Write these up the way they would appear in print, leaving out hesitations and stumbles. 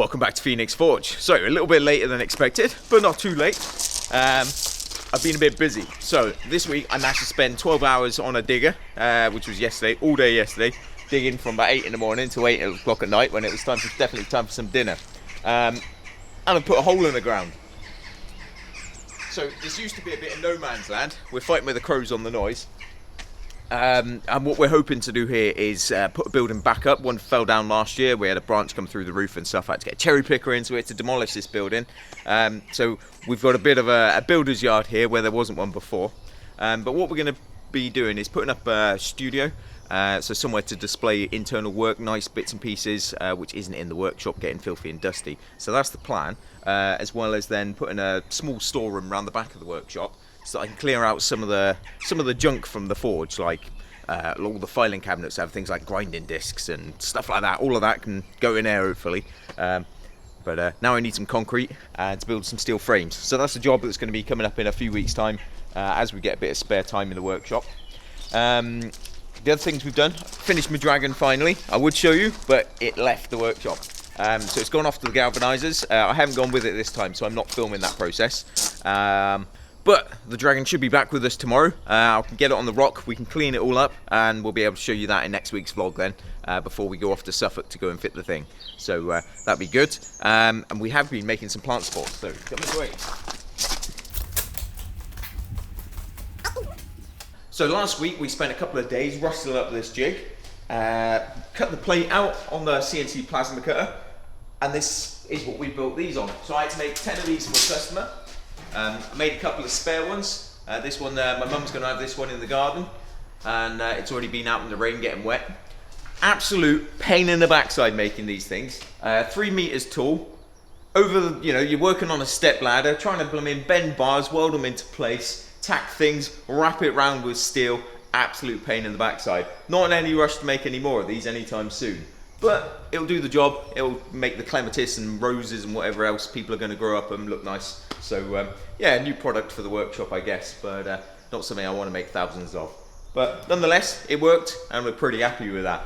Welcome back to Phoenix Forge. So, a little bit later than expected, but not too late. I've been a bit busy. So, this week I managed to spend 12 hours on a digger, which was yesterday, all day yesterday, digging from about 8 in the morning to 8 o'clock at night when it was definitely time for some dinner. And I put a hole in the ground. So, this used to be a bit of no man's land. We're fighting with the crows on the noise. And what we're hoping to do here is put a building back up. One fell down last year. We had a branch come through the roof and stuff. I had to get a cherry picker in, so we had to demolish this building. So we've got a bit of a builder's yard here where there wasn't one before. But what we're going to be doing is putting up a studio, so somewhere to display internal work, nice bits and pieces, which isn't in the workshop, getting filthy and dusty. So that's the plan, as well as then putting a small storeroom around the back of the workshop, so I can clear out some of the junk from the forge, like all the filing cabinets have things like grinding discs and stuff like that. All of that can go in there hopefully. But now I need some concrete to build some steel frames. So that's a job that's going to be coming up in a few weeks' time as we get a bit of spare time in the workshop. The other things we've done, finished my dragon finally. I would show you, but it left the workshop. So it's gone off to the galvanizers. I haven't gone with it this time, so I'm not filming that process. But the dragon should be back with us tomorrow. I can get it on the rock, we can clean it all up, and we'll be able to show you that in next week's vlog then, before we go off to Suffolk to go and fit the thing. So that'd be good. And we have been making some plant supports, so come this way. So last week we spent a couple of days rustling up this jig, cut the plate out on the CNC plasma cutter, and this is what we built these on. So I had to make 10 of these for a customer. I made a couple of spare ones. This one, my mum's going to have this one in the garden, and it's already been out in the rain getting wet. Absolute pain in the backside making these things. 3 meters tall. You're working on a step ladder, trying to bend bars, weld them into place, tack things, wrap it round with steel. Absolute pain in the backside. Not in any rush to make any more of these anytime soon. But it'll do the job. It'll make the clematis and roses and whatever else people are going to grow up and look nice. So yeah, a new product for the workshop, I guess, but not something I want to make thousands of. But nonetheless, it worked, and we're pretty happy with that.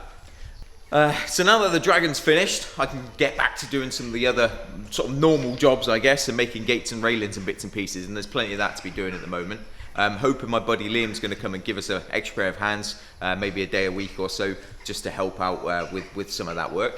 So now that the dragon's finished, I can get back to doing some of the other sort of normal jobs, I guess, and making gates and railings and bits and pieces. And there's plenty of that to be doing at the moment. I'm hoping my buddy Liam's going to come and give us an extra pair of hands, maybe a day a week or so, just to help out with some of that work.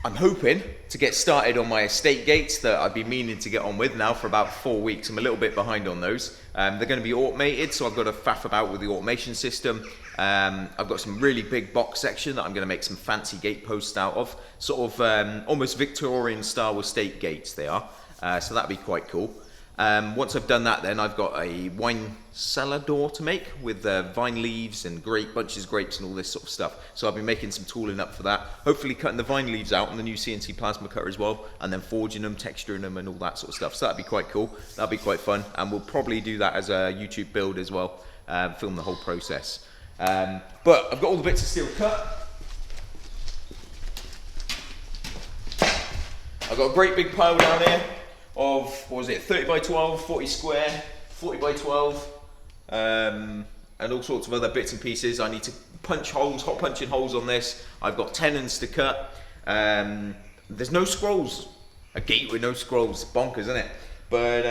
I'm hoping to get started on my estate gates that I've been meaning to get on with now for about 4 weeks. I'm a little bit behind on those. They're going to be automated, so I've got to faff about with the automation system. I've got some really big box section that I'm going to make some fancy gate posts out of, sort of almost Victorian style estate gates they are. So that'd be quite cool. Once I've done that, then I've got a wine cellar door to make with vine leaves and bunches of grapes and all this sort of stuff. So I'll be making some tooling up for that. Hopefully cutting the vine leaves out on the new CNC plasma cutter as well, and then forging them, texturing them and all that sort of stuff. So that'd be quite cool. That'd be quite fun, and we'll probably do that as a YouTube build as well, film the whole process. But I've got all the bits of steel cut. I've got a great big pile down here of, 30 by 12, 40 square, 40 by 12, and all sorts of other bits and pieces. I need to punch holes, hot punching holes on this. I've got tenons to cut. There's no scrolls. A gate with no scrolls, bonkers, isn't it? But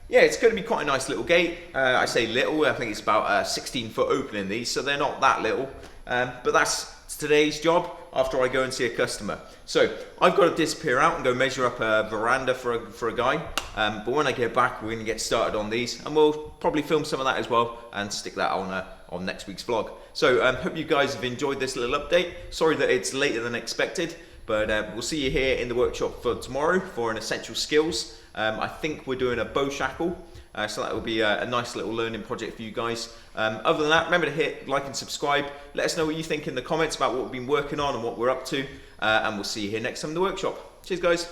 yeah, it's going to be quite a nice little gate. I say little, I think it's about a 16-foot opening these, so they're not that little. But that's today's job after I go and see a customer. So I've got to disappear out and go measure up a veranda for a guy. But when I get back, we're going to get started on these, and we'll probably film some of that as well and stick that on next week's vlog. So hope you guys have enjoyed this little update. Sorry that it's later than expected, but we'll see you here in the workshop for tomorrow for an essential skills. I think we're doing a bow shackle. So that will be a nice little learning project for you guys. Other than that, remember to hit like and subscribe. Let us know what you think in the comments about what we've been working on and what we're up to. And we'll see you here next time in the workshop. Cheers, guys.